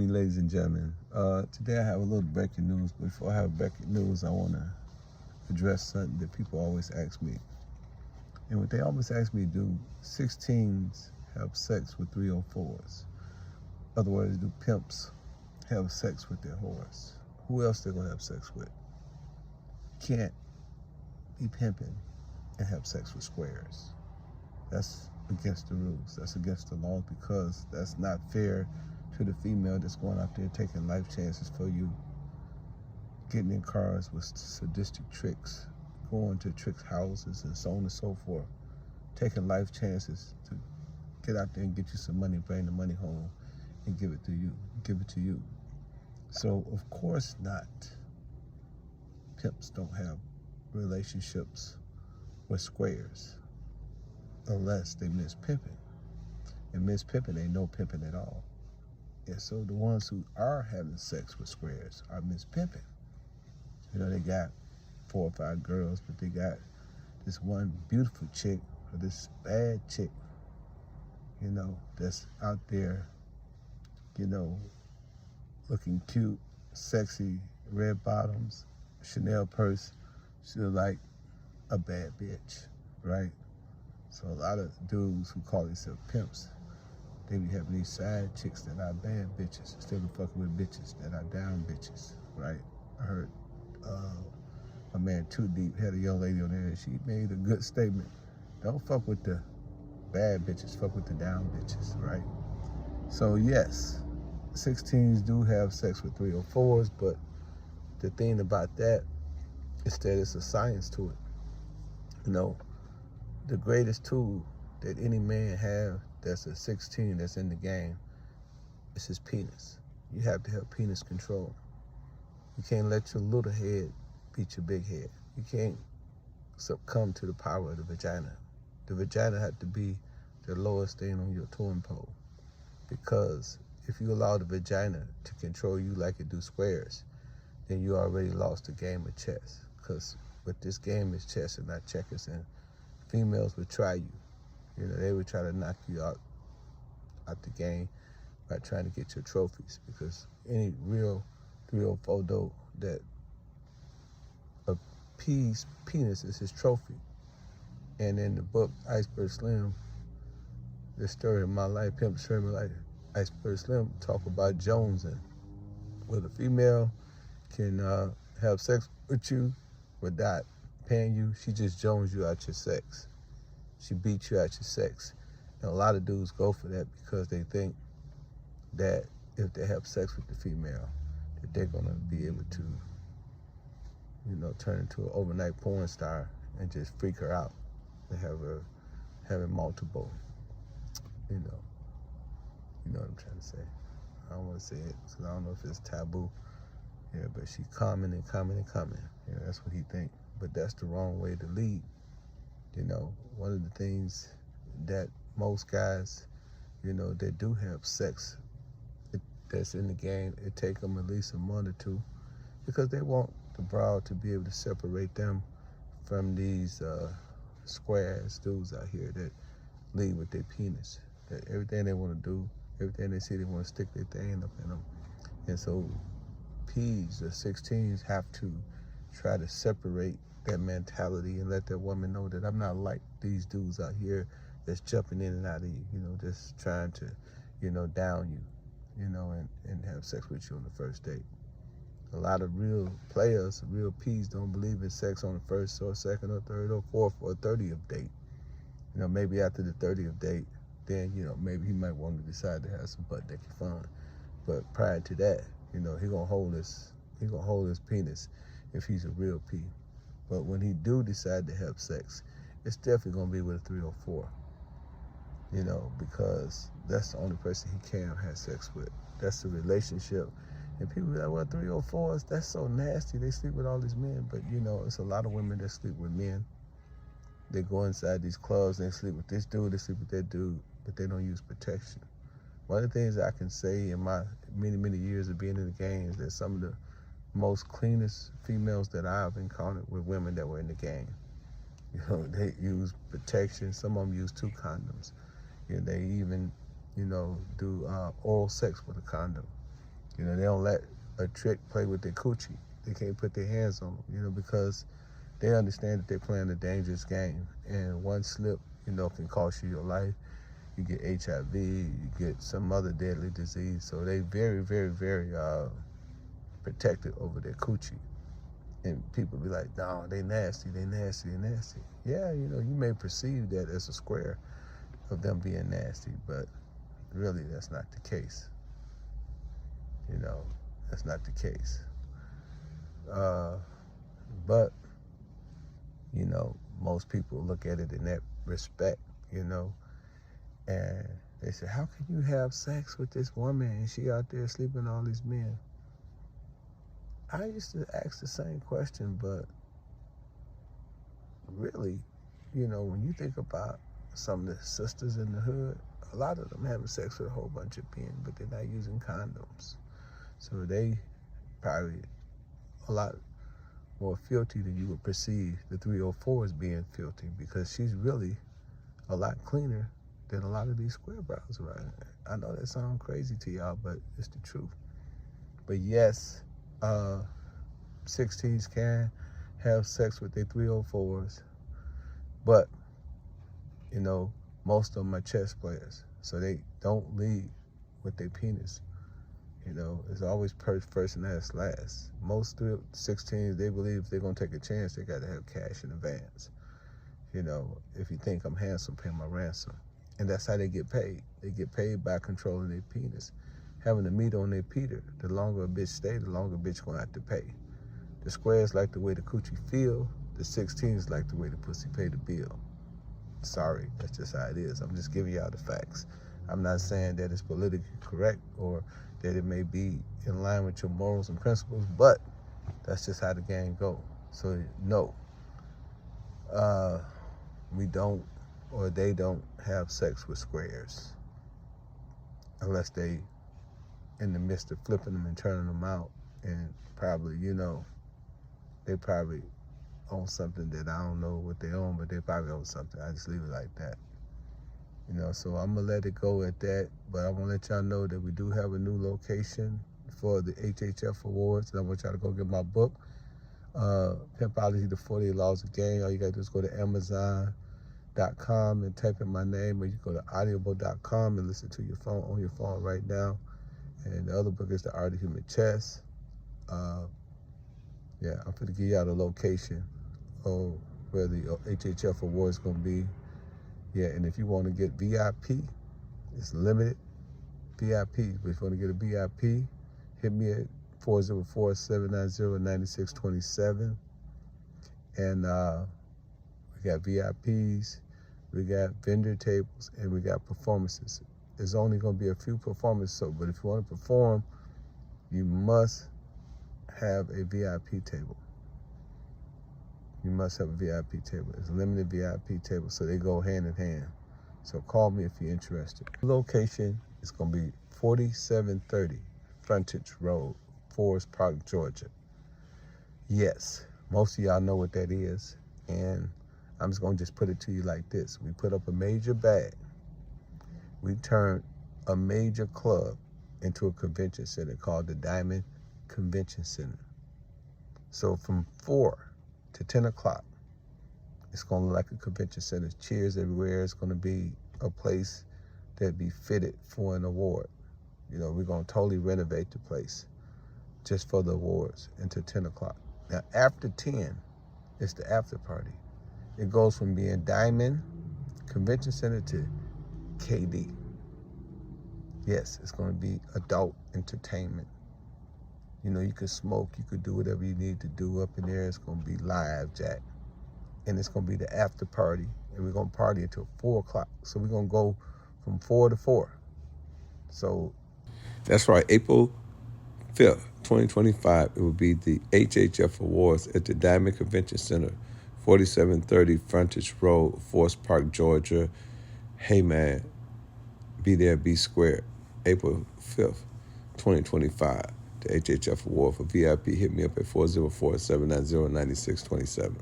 evening, ladies and gentlemen. Today I have a little breaking news. Before I have breaking news, I want to address something that people always ask me. And what they always ask me, do 16s have sex with 304s? In other words, do pimps have sex with their whores? Who else they gonna have sex with? Can't be pimping and have sex with squares. That's against the rules. That's against the law because that's not fair to the female that's going out there taking life chances for you, getting in cars with sadistic tricks, going to tricks houses and so on and so forth, taking life chances to get out there and get you some money, bring the money home and give it to you. So of course not. Pimps don't have relationships with squares unless they miss pimping. And miss pimping ain't no pimping at all. And so the ones who are having sex with squares are miss pimping. You know, they got 4 or 5 girls, but they got this one beautiful chick or this bad chick, you know, that's out there, you know, looking cute, sexy, red bottoms, Chanel purse. She look like a bad bitch, right? So a lot of dudes who call themselves pimps, they be having these side chicks that are bad bitches instead of fucking with bitches that are down bitches, right? I heard my man Too Deep had a young lady on there and she made a good statement. Don't fuck with the bad bitches, fuck with the down bitches, right? So yes, 16s do have sex with 304s, but the thing about that is that it's a science to it. You know, the greatest tool that any man have that's a 16 that's in the game is his penis. You have to have penis control. You can't let your little head beat your big head. You can't succumb to the power of the vagina. The vagina had to be the lowest thing on your totem pole, because if you allow the vagina to control you like it do squares, then you already lost the game of chess. Because with this game is chess and not checkers, and females would try you. You know, they would try to knock you out the game by trying to get your trophies, because any real 304 dope that a penis is his trophy. And in the book Iceberg Slim, the story of my life, Pimp Story of my life, Iceberg Slim talk about jonesing, where the female can have sex with you without paying you. She just jones you out your sex. She beats you out your sex. And a lot of dudes go for that because they think that if they have sex with the female, that they're gonna be able to, you know, turn into an overnight porn star and just freak her out and have her having multiple, you know what I'm trying to say. I don't want to say it because I don't know if it's taboo. Yeah, but she coming and coming and coming. You know, that's what he think. But that's the wrong way to lead. You know, one of the things that most guys, you know, that do have sex that's in the game, it take them at least a month or two, because they want the broad to be able to separate them from these square ass dudes out here that lead with their penis. That everything they want to do, everything they see, they want to stick their thing up in them. And so P's, the 16s, have to try to separate that mentality and let that woman know that I'm not like these dudes out here that's jumping in and out of you, you know, just trying to, you know, down you, you know, and have sex with you on the first date. A lot of real players, real P's, don't believe in sex on the first or second or third or fourth or 30th date. You know, maybe after the 30th date, then, you know, maybe he might want to decide to have some butt naked fun. But prior to that, you know, he gonna hold his penis if he's a real P. But when he do decide to have sex, it's definitely gonna be with a 304. You know, because that's the only person he can have sex with. That's the relationship. And people be like, well, 304s, that's so nasty. They sleep with all these men. But, you know, it's a lot of women that sleep with men. They go inside these clubs and they sleep with this dude, they sleep with that dude, but they don't use protection. One of the things I can say in my many years of being in the game is that some of the most cleanest females that I've encountered were women that were in the game. You know, they use protection. Some of them use 2 condoms. You know, they even, you know, do oral sex with a condom. You know, they don't let a trick play with their coochie. They can't put their hands on them, you know, because they understand that they're playing a dangerous game. And one slip, you know, can cost you your life. You get HIV, you get some other deadly disease. So they very, very, very protected over their coochie. And people be like, no, they nasty, they nasty, they nasty. Yeah, you know, you may perceive that as a square of them being nasty, but really that's not the case. You know, that's not the case. But, you know, most people look at it in that respect, you know, and they say, how can you have sex with this woman and she out there sleeping with all these men? I used to ask the same question, but really, you know, when you think about some of the sisters in the hood, a lot of them having sex with a whole bunch of men, but they're not using condoms. So they probably a lot more filthy than you would perceive the 304 as being filthy, because she's really a lot cleaner than a lot of these square brows around here. I know that sounds crazy to y'all, but it's the truth. But yes, 16s can have sex with their 304s, but, you know, most of them are chess players, so they don't lead with their penis. You know, it's always first and last. Most 16s, they believe if they're going to take a chance, they got to have cash in advance. You know, if you think I'm handsome, pay my ransom. And that's how they get paid. They get paid by controlling their penis. Having the meat on their Peter, the longer a bitch stay, the longer a bitch going to have to pay. The squares like the way the coochie feel. The 16s like the way the pussy pay the bill. Sorry, that's just how it is. I'm just giving y'all the facts. I'm not saying that it's politically correct or that it may be in line with your morals and principles, but that's just how the game go. So no, we don't, or they don't have sex with squares unless they in the midst of flipping them and turning them out, and probably, you know, they probably own something that I don't know what they own, but they probably own something. I just leave it like that. You know, so I'm going to let it go at that, but I want to let y'all know that we do have a new location for the HHF Awards, and I want y'all to go get my book, Pimpology, The 48 Laws of Game. All you got to do is go to Amazon.com and type in my name, or you go to audible.com and listen to your phone on your phone right now. And the other book is The Art of Human Chess. Yeah, I'm going to give y'all the location of where the HHF Awards is going to be. Yeah, and if you want to get VIP, it's limited VIP. But if you want to get a VIP, hit me at 404-790-9627. And we got VIPs, we got vendor tables, and we got performances. There's only going to be a few performances, but if you want to perform, you must have a VIP table. You must have a VIP table. It's a limited VIP table, so they go hand in hand. So call me if you're interested. The location is going to be 4730 Frontage Road, Forest Park, Georgia. Yes, most of y'all know what that is, and I'm just going to just put it to you like this. We put up a major bag. We turned a major club into a convention center called the Diamond Convention Center. So from 4 to 10 o'clock, it's going to look like a convention center. Cheers everywhere. It's going to be a place that be fitted for an award. You know, we're going to totally renovate the place just for the awards until 10 o'clock. Now, after 10, it's the after party. It goes from being Diamond Convention Center to KD. Yes, it's going to be adult entertainment. You know, you could smoke, you could do whatever you need to do up in there. It's going to be live, Jack. And it's going to be the after party. And we're going to party until 4 o'clock. So we're going to go from 4 to 4. So that's right, April 5th, 2025, it will be the HHF Awards at the Diamond Convention Center, 4730 Frontage Road, Forest Park, Georgia. Hey, man, be there, be square. April 5th, 2025, the HHF Award for VIP. Hit me up at 404-790-9627.